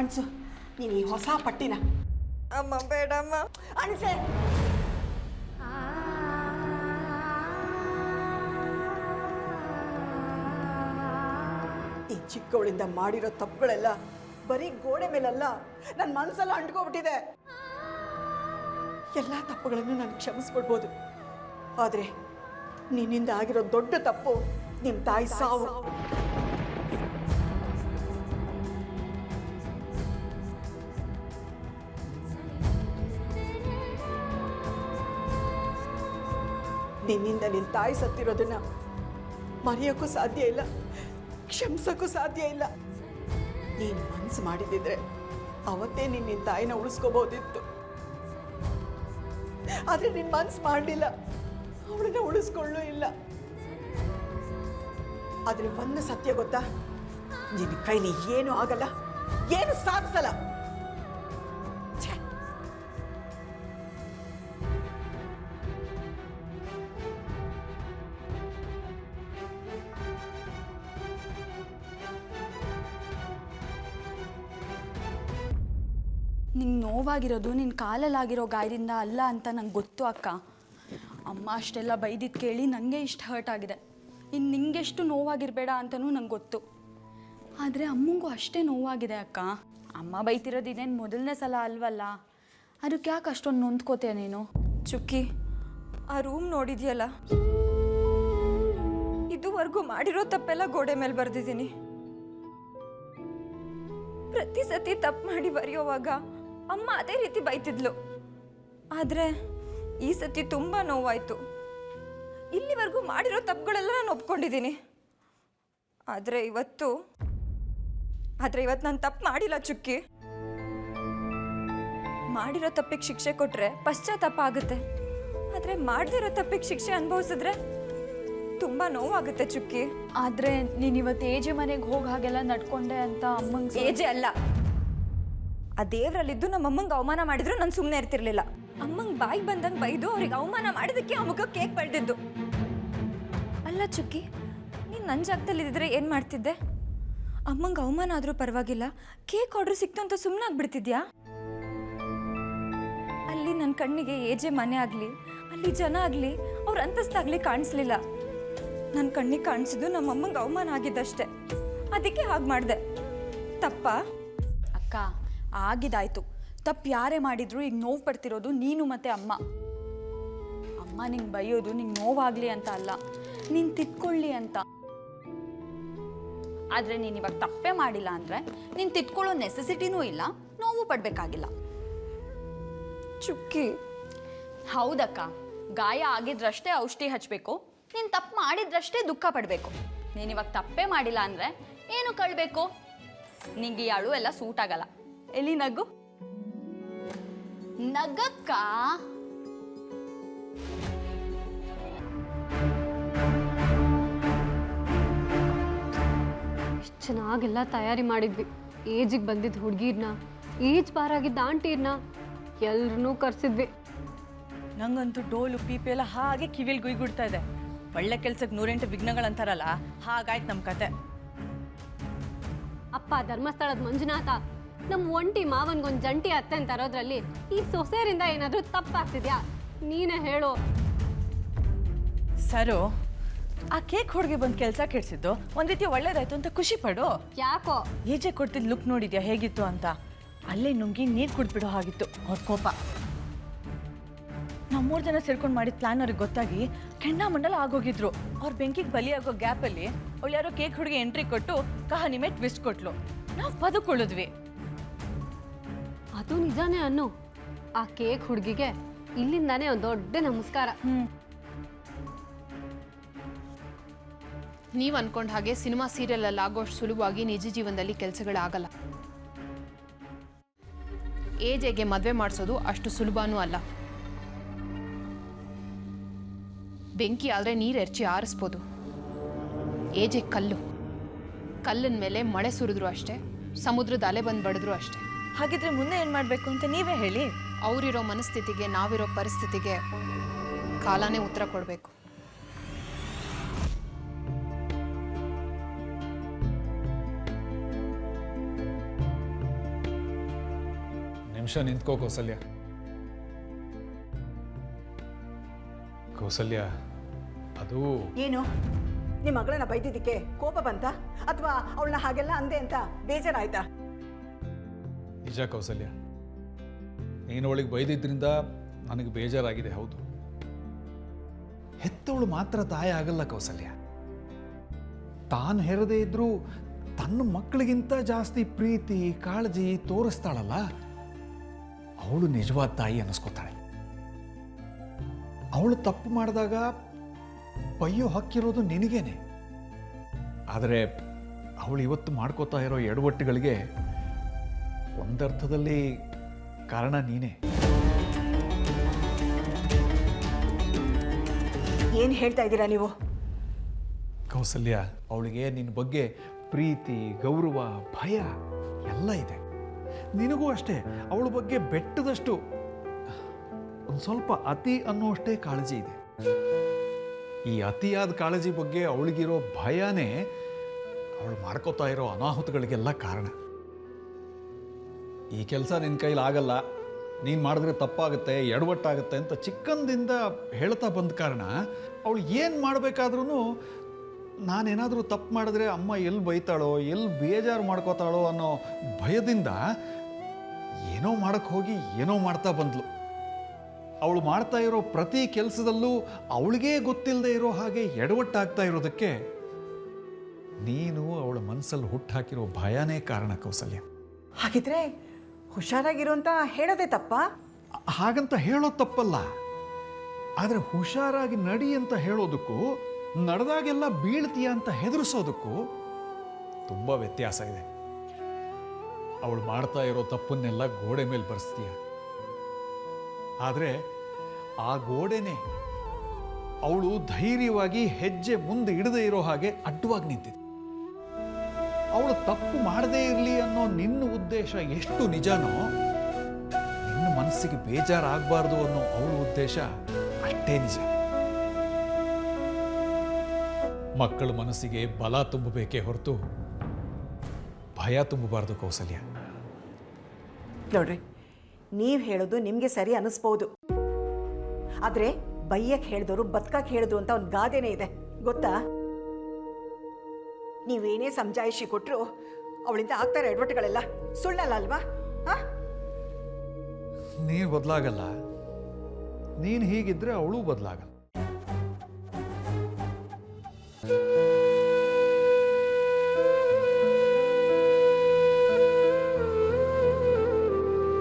ಅನ್ಸು ನೀನು ಈ ಹೊಸ ಪಟ್ಟಿನ. ಅಮ್ಮ ಬೇಡಮ್ಮ ಅನ್ಸೆ. ಈ ಚಿಕ್ಕವಳಿಂದ ಮಾಡಿರೋ ತಪ್ಪುಗಳೆಲ್ಲ ಬರೀ ಗೋಡೆ ಮೇಲಲ್ಲ, ನನ್ನ ಮನಸ್ಸೆಲ್ಲ ಅಂಟ್ಕೊಬಿಟ್ಟಿದೆ. ಎಲ್ಲ ತಪ್ಪುಗಳನ್ನು ನಾನು ಕ್ಷಮಿಸ್ಬಿಡ್ಬೋದು, ಆದರೆ ನಿನ್ನಿಂದ ಆಗಿರೋ ದೊಡ್ಡ ತಪ್ಪು ನಿಮ್ಮ ತಾಯಿ ಸಾವು. ನಿನ್ನಿಂದ ನಿನ್ನ ತಾಯಿ ಸತ್ತಿರೋದನ್ನ ಮರೆಯೋಕ್ಕೂ ಸಾಧ್ಯ ಇಲ್ಲ, ಕ್ಷಮಿಸೋಕ್ಕೂ ಸಾಧ್ಯ ಇಲ್ಲ. ನೀನು ಮನಸ್ಸು ಮಾಡಿದ್ದಿದ್ರೆ ಅವತ್ತೇ ನಿನ್ನ ತಾಯಿನ ಉಳಿಸ್ಕೋಬಹುದಿತ್ತು. ಆದರೆ ನಿನ್ನ ಮನಸ್ಸು ಮಾಡಲಿಲ್ಲ, ಅವಳನ್ನ ಉಳಿಸ್ಕೊಳ್ಳೂ ಇಲ್ಲ. ಆದರೆ ಒಂದು ಸತ್ಯ ಗೊತ್ತಾ, ನಿನ್ನ ಕೈಲಿ ಏನೂ ಆಗಲ್ಲ, ಏನು ಸಾಧಿಸಲ್ಲ. ನಿಂಗೆ ನೋವಾಗಿರೋದು ನಿನ್ನ ಕಾಲಲ್ಲಾಗಿರೋ ಗಾಯದಿಂದ ಅಲ್ಲ ಅಂತ ನಂಗೆ ಗೊತ್ತು ಅಕ್ಕ. ಅಮ್ಮ ಅಷ್ಟೆಲ್ಲ ಬೈದಿದ್ದು ಕೇಳಿ ನನಗೆ ಇಷ್ಟು ಹರ್ಟ್ ಆಗಿದೆ. ಇನ್ನು ನಿಂಗೆಷ್ಟು ನೋವಾಗಿರಬೇಡ ಅಂತಲೂ ನಂಗೆ ಗೊತ್ತು. ಆದರೆ ಅಮ್ಮಂಗೂ ಅಷ್ಟೇ ನೋವಾಗಿದೆ ಅಕ್ಕ. ಅಮ್ಮ ಬೈತಿರೋದು ಇದೇನು ಮೊದಲನೇ ಸಲ ಅಲ್ವಲ್ಲ, ಅದಕ್ಕೆ ಯಾಕೆ ಅಷ್ಟೊಂದು ನೊಂದ್ಕೋತೀಯ ನೀನು? ಚುಕ್ಕಿ, ಆ ರೂಮ್ ನೋಡಿದ್ಯಲ್ಲ, ಇದುವರೆಗೂ ಮಾಡಿರೋ ತಪ್ಪೆಲ್ಲ ಗೋಡೆ ಮೇಲೆ ಬರೆದಿದ್ದೀನಿ. ಪ್ರತಿ ಸತಿ ತಪ್ಪು ಮಾಡಿ ಬರೆಯೋವಾಗ ಅಮ್ಮ ಅದೇ ರೀತಿ ಬೈತಿದ್ಲು. ಆದರೆ ಈ ಸತಿ ತುಂಬ ನೋವಾಯಿತು. ಇಲ್ಲಿವರೆಗೂ ಮಾಡಿರೋ ತಪ್ಪುಗಳೆಲ್ಲ ನಾನು ಒಪ್ಕೊಂಡಿದ್ದೀನಿ. ಆದರೆ ಇವತ್ತು ನಾನು ತಪ್ಪು ಮಾಡಿಲ್ಲ ಚುಕ್ಕಿ. ಮಾಡಿರೋ ತಪ್ಪಿಗೆ ಶಿಕ್ಷೆ ಕೊಟ್ಟರೆ ಪಶ್ಚಾತ್ತಾಪ ಆಗುತ್ತೆ, ಆದರೆ ಮಾಡದಿರೋ ತಪ್ಪಿಗೆ ಶಿಕ್ಷೆ ಅನುಭವಿಸಿದ್ರೆ ತುಂಬ ನೋವಾಗುತ್ತೆ ಚುಕ್ಕಿ. ಆದರೆ ನೀನು ಇವತ್ತು ಏಜೆ ಮನೆಗೆ ಹೋಗಿ ಹಾಗೆಲ್ಲ ನಡ್ಕೊಂಡೆ ಅಂತ ಅಮ್ಮಂಗೆ. ಏಜೆ ಅಲ್ಲ, ಆ ದೇವರಲ್ಲಿದ್ದು ನಮ್ಮ ಅಮ್ಮಂಗೆ ಅವಮಾನ ಮಾಡಿದ್ರು ನಾನು ಸುಮ್ಮನೆ ಇರ್ತಿರ್ಲಿಲ್ಲ. ಅಮ್ಮಂಗೆ ಬಾಯಿಗೆ ಬಂದಂಗೆ ಬೈದು ಅವ್ರಿಗೆ ಅವಮಾನ ಮಾಡಿದ್ದಕ್ಕೆ ಅಮ್ಮಗ ಕೇಕ್ ಬೆಳೆದಿದ್ದು. ಅಲ್ಲ ಚುಕ್ಕಿ, ನೀನು ನನ್ನ ಜಾಗದಲ್ಲಿ ಇದ್ದಿದ್ರೆ ಏನು ಮಾಡ್ತಿದ್ದೆ? ಅಮ್ಮಂಗೆ ಅವಮಾನ ಆದರೂ ಪರವಾಗಿಲ್ಲ, ಕೇಕ್ ಆರ್ಡ್ರ್ ಸಿಕ್ತು ಅಂತ ಸುಮ್ಮನೆ ಆಗ್ಬಿಡ್ತಿದ್ಯಾ? ಅಲ್ಲಿ ನನ್ನ ಕಣ್ಣಿಗೆ ಏಜೆ ಮನೆ ಆಗಲಿ, ಅಲ್ಲಿ ಜನ ಆಗಲಿ, ಅವ್ರ ಅಂತಸ್ತಾಗಲಿ ಕಾಣಿಸ್ಲಿಲ್ಲ. ನನ್ನ ಕಣ್ಣಿಗೆ ಕಾಣಿಸಿದ್ದು ನಮ್ಮ ಅಮ್ಮಂಗೆ ಅವಮಾನ ಆಗಿದ್ದಷ್ಟೇ. ಅದಕ್ಕೆ ಹಾಗೆ ಮಾಡಿದೆ. ತಪ್ಪ ಅಕ್ಕ, ಆಗಿದಾಯ್ತು. ತಪ್ಪು ಯಾರೇ ಮಾಡಿದ್ರು ಈಗ ನೋವು ಪಡ್ತಿರೋದು ನೀನು ಮತ್ತು ಅಮ್ಮ. ಅಮ್ಮ ನಿಂಗೆ ಬೈಯೋದು ನಿಂಗೆ ನೋವಾಗಲಿ ಅಂತ ಅಲ್ಲ, ನೀನು ತಿದ್ಕೊಳ್ಳಿ ಅಂತ. ಆದರೆ ನೀನು ಇವಾಗ ತಪ್ಪೇ ಮಾಡಿಲ್ಲ ಅಂದರೆ ನೀನು ತಿದ್ಕೊಳ್ಳೋ ನೆಸೆಸಿಟಿನೂ ಇಲ್ಲ, ನೋವು ಪಡಬೇಕಾಗಿಲ್ಲ. ಚುಕ್ಕಿ, ಹೌದಕ್ಕ, ಗಾಯ ಆಗಿದ್ರಷ್ಟೇ ಔಷಧಿ ಹಚ್ಚಬೇಕು, ನೀನು ತಪ್ಪು ಮಾಡಿದ್ರಷ್ಟೇ ದುಃಖ ಪಡಬೇಕು. ನೀನು ಇವಾಗ ತಪ್ಪೇ ಮಾಡಿಲ್ಲ ಅಂದರೆ ಏನು ಕಳ್ಬೇಕು? ನಿಂಗೆ ಈ ಅಳು ಎಲ್ಲ ಸೂಟ್ ಆಗಲ್ಲ. ಎಲ್ಲಿ ನಗು, ನಗಕ್ಕ. ಎಷ್ಟು ಚೆನ್ನಾಗೆಲ್ಲ ತಯಾರಿ ಮಾಡಿದ್ವಿ. ಏಜಿಗೆ ಬಂದಿದ್ದ ಹುಡುಗಿರ್ನ, ಏಜ್ ಬಾರಾಗಿದ್ದ ಆಂಟಿರ್ನ ಎಲ್ರನ್ನೂ ಕರ್ಸಿದ್ವಿ. ನಂಗಂತೂ ಡೋಲು ಪೀಪಿ ಎಲ್ಲ ಹಾಗೆ ಕಿವಿಲ್ ಗುಯ್ಗುಡ್ತಾ ಇದೆ. ಒಳ್ಳೆ ಕೆಲ್ಸಕ್ಕೆ 108 ವಿಘ್ನಗಳಂತಾರಲ್ಲ, ಹಾಗಾಯ್ತು ನಮ್ಮ ಕತೆ. ಅಪ್ಪ ಧರ್ಮಸ್ಥಳದ ಮಂಜುನಾಥ, ನಮ್ಮ ಒಂಟಿ ಮಾವನ್ಗೊಂದು ಜಂಟಿ ಅತ್ತೆ ಅಂತ ತರೋದ್ರಲ್ಲಿ ಈ ಸೊಸೆಯರಿಂದ ಏನಾದರೂ ತಪ್ಪಾಗ್ತಿದ್ಯಾ? ನೀನೇ ಹೇಳು. ಸರು, ಆ ಕೇಕ್ ಹುಡುಗಿ ಬಂದು ಕೆಲಸ ಕೆಡಿಸಿದ್ದು ಒಂದು ರೀತಿ ಒಳ್ಳೇದಾಯ್ತು ಅಂತ ಖುಷಿ ಪಡು. ಯಾಕೋ ಏಜೆ ಕೊಡ್ತಿದ್ದು ಲುಕ್ ನೋಡಿದ್ಯಾ ಹೇಗಿತ್ತು ಅಂತ? ಅಲ್ಲೇ ನುಂಗಿ ನೀರು ಕುಡ್ಬಿಡೋ ಹಾಗಿತ್ತು ಅವ್ರ ಕೋಪ. ನಾವು 3 ಜನ ಸೇರ್ಕೊಂಡು ಮಾಡಿದ ಪ್ಲಾನ್ ಅವ್ರಿಗೆ ಗೊತ್ತಾಗಿ ಕೆಂಡ ಮಂಡಲ ಆಗೋಗಿದ್ರು. ಅವ್ರ ಬೆಂಕಿಗೆ ಬಲಿಯಾಗೋ ಗ್ಯಾಪಲ್ಲಿ ಅವಳು ಯಾರೋ ಕೇಕ್ ಹುಡುಗಿ ಎಂಟ್ರಿ ಕೊಟ್ಟು ಕಹಾನಿ ಮೇಲೆ ಟ್ವಿಸ್ಟ್ ಕೊಟ್ಲು. ನಾವು ಬದುಕೊಳ್ಳಿದ್ವಿ. ಅದು ನಿಜಾನೇ ಅನ್ನು. ಆ ಕೇಕ್ ಹುಡುಗಿಗೆ ಇಲ್ಲಿಂದಾನೇ ಒಂದು ದೊಡ್ಡ ನಮಸ್ಕಾರ. ನೀವು ಅನ್ಕೊಂಡ ಹಾಗೆ ಸಿನಿಮಾ ಸೀರಿಯಲ್ ಆಗೋಷ್ಟು ಸುಲಭವಾಗಿ ನಿಜ ಜೀವನದಲ್ಲಿ ಕೆಲಸಗಳಾಗಲ್ಲ. ಏಜೆಗೆ ಮದುವೆ ಮಾಡಿಸೋದು ಅಷ್ಟು ಸುಲಭನೂ ಅಲ್ಲ. ಬೆಂಕಿ ಆದರೆ ನೀರು ಎರಚಿ ಆರಿಸ್ಬೋದು. ಏಜೆ ಕಲ್ಲಿನ ಮೇಲೆ ಮಳೆ ಸುರಿದ್ರು ಅಷ್ಟೇ, ಸಮುದ್ರದ ಅಲೆ ಬಂದು ಬಡಿದ್ರು ಅಷ್ಟೇ. ಹಾಗಿದ್ರೆ ಮುಂದೆ ಏನು ಮಾಡಬೇಕು ಅಂತ ನೀವೇ ಹೇಳಿ. ಅವರಿರೋ ಮನಸ್ಥಿತಿಗೆ, ನಾವಿರೋ ಪರಿಸ್ಥಿತಿಗೆ ಕಾಲನೇ ಉತ್ತರ ಕೊಡಬೇಕು. ನಿಮಿಷ ನಿಂತ್ಕೋ ಕೌಸಲ್ಯ. ಕೌಸಲ್ಯ, ಅದು ಏನು ನಿಮ್ಮ ಮಗಳನ್ನ ಬೈದಿದ್ದಕ್ಕೆ ಕೋಪ ಬಂತ ಅಥವಾ ಅವಳನ್ನ ಹಾಗೆಲ್ಲ ಅಂದೆ ಅಂತ ಬೇಜಾರಾಯ್ತಾ? ನಿಜ ಕೌಸಲ್ಯ, ನೀನು ಅವಳಿಗೆ ಬೈದಿದ್ರಿಂದ ನನಗೆ ಬೇಜಾರಾಗಿದೆ. ಹೌದು, ಹೆತ್ತವಳು ಮಾತ್ರ ತಾಯಿ ಆಗಲ್ಲ ಕೌಸಲ್ಯ. ತಾನು ಹೆರದೇ ಇದ್ರೂ ತನ್ನ ಮಕ್ಕಳಿಗಿಂತ ಜಾಸ್ತಿ ಪ್ರೀತಿ ಕಾಳಜಿ ತೋರಿಸ್ತಾಳಲ್ಲ, ಅವಳು ನಿಜವಾದ ತಾಯಿ ಅನ್ನಿಸ್ಕೋತಾಳೆ. ಅವಳು ತಪ್ಪು ಮಾಡಿದಾಗ ಬೈಯೋ ಹಕ್ಕಿರೋದು ನಿನಗೇನೆ. ಆದರೆ ಅವಳು ಇವತ್ತು ಮಾಡ್ಕೋತಾ ಇರೋ ಎಡವಟ್ಟುಗಳಿಗೆ ಒಂದರ್ಥದಲ್ಲಿ ಕಾರಣ ನೀನೇ. ಏನು ಹೇಳ್ತಾ ಇದ್ದೀರಾ ನೀವು? ಕೌಸಲ್ಯ, ಅವಳಿಗೆ ನಿನ್ನ ಬಗ್ಗೆ ಪ್ರೀತಿ ಗೌರವ ಭಯ ಎಲ್ಲ ಇದೆ. ನಿನಗೂ ಅಷ್ಟೇ ಅವಳ ಬಗ್ಗೆ ಬೆಟ್ಟದಷ್ಟು ಒಂದು ಸ್ವಲ್ಪ ಅತಿ ಅನ್ನೋಷ್ಟೇ ಕಾಳಜಿ ಇದೆ. ಈ ಅತಿಯಾದ ಕಾಳಜಿ ಬಗ್ಗೆ ಅವಳಿಗಿರೋ ಭಯನೇ ಅವಳು ಮಾಡ್ಕೋತಾ ಇರೋ ಅನಾಹುತಗಳಿಗೆಲ್ಲ ಕಾರಣ. ಈ ಕೆಲಸ ನಿನ್ನ ಕೈಲಿ ಆಗಲ್ಲ, ನೀನು ಮಾಡಿದ್ರೆ ತಪ್ಪಾಗುತ್ತೆ ಎಡವಟ್ಟಾಗುತ್ತೆ ಅಂತ ಚಿಕ್ಕಂದಿಂದ ಹೇಳ್ತಾ ಬಂದ ಕಾರಣ ಅವಳು ಏನು ಮಾಡಬೇಕಾದ್ರೂ ನಾನೇನಾದರೂ ತಪ್ಪು ಮಾಡಿದ್ರೆ ಅಮ್ಮ ಎಲ್ಲಿ ಬೈತಾಳೋ ಎಲ್ಲಿ ಬೇಜಾರು ಮಾಡ್ಕೋತಾಳೋ ಅನ್ನೋ ಭಯದಿಂದ ಏನೋ ಮಾಡೋಕ್ಕೆ ಹೋಗಿ ಏನೋ ಮಾಡ್ತಾ ಬಂದ್ಲು. ಅವಳು ಮಾಡ್ತಾ ಇರೋ ಪ್ರತಿ ಕೆಲಸದಲ್ಲೂ ಅವಳಿಗೇ ಗೊತ್ತಿಲ್ಲದೆ ಇರೋ ಹಾಗೆ ಎಡವಟ್ಟಾಗ್ತಾ ಇರೋದಕ್ಕೆ ನೀನು ಅವಳ ಮನಸ್ಸಲ್ಲಿ ಹುಟ್ಟಾಕಿರೋ ಭಯನೇ ಕಾರಣ ಕೌಸಲ್ಯ. ಹಾಗಿದ್ರೆ ಹುಷಾರಾಗಿರು ಅಂತ ಹೇಳೋದೇ ತಪ್ಪಾ? ಹಾಗಂತ ಹೇಳೋದು ತಪ್ಪಲ್ಲ, ಆದರೆ ಹುಷಾರಾಗಿ ನಡಿ ಅಂತ ಹೇಳೋದಕ್ಕೂ ನಡೆದಾಗೆಲ್ಲ ಬೀಳ್ತೀಯ ಅಂತ ಹೆದರಿಸೋದಕ್ಕೂ ತುಂಬ ವ್ಯತ್ಯಾಸ ಇದೆ. ಅವಳು ಮಾಡ್ತಾ ಇರೋ ತಪ್ಪನ್ನೆಲ್ಲ ಗೋಡೆ ಮೇಲೆ ಬರೆಸ್ತೀಯ, ಆದರೆ ಆ ಗೋಡೆನೇ ಅವಳು ಧೈರ್ಯವಾಗಿ ಹೆಜ್ಜೆ ಮುಂದೆ ಇಡದೇ ಇರೋ ಹಾಗೆ ಅಡ್ಡವಾಗಿ ನಿಂತಿದೆ. ಅವಳು ತಪ್ಪು ಮಾಡದೇ ಇರಲಿ ಅನ್ನೋ ನಿನ್ನ ಉದ್ದೇಶ ಎಷ್ಟು ನಿಜನೋ, ನಿನ್ನ ಮನಸ್ಸಿಗೆ ಬೇಜಾರಾಗಬಾರ್ದು ಅನ್ನೋ ಅವಳ ಉದ್ದೇಶ ಅಷ್ಟೇ ನಿಜ. ಮಕ್ಕಳ ಮನಸ್ಸಿಗೆ ಬಲ ತುಂಬಬೇಕೇ ಹೊರತು ಭಯ ತುಂಬಬಾರ್ದು ಕೌಸಲ್ಯ. ನೋಡ್ರಿ, ನೀವು ಹೇಳೋದು ನಿಮಗೆ ಸರಿ ಅನ್ನಿಸ್ಬೋದು, ಆದರೆ ಬೈಯಕ್ಕೆ ಹೇಳಿದವರು ಬದುಕಕ್ಕೆ ಹೇಳಿದ್ರು ಅಂತ ಒಂದು ಗಾದೆನೇ ಇದೆ ಗೊತ್ತಾ? ನೀವೇನೇ ಸಮಜಾಯಿಷಿ ಕೊಟ್ಟರು ಅವಳಿಂದ ಆಗ್ತಾ ಇರೋ ಎಡವಟ್ಟುಗಳೆಲ್ಲ ಸುಳ್ಳಲ್ಲ ಅಲ್ವಾ? ನೀನು ಬದಲಾಗಲ್ಲ, ನೀನು ಹೀಗಿದ್ರೆ ಅವಳು ಬದಲಾಗಲ್ಲ.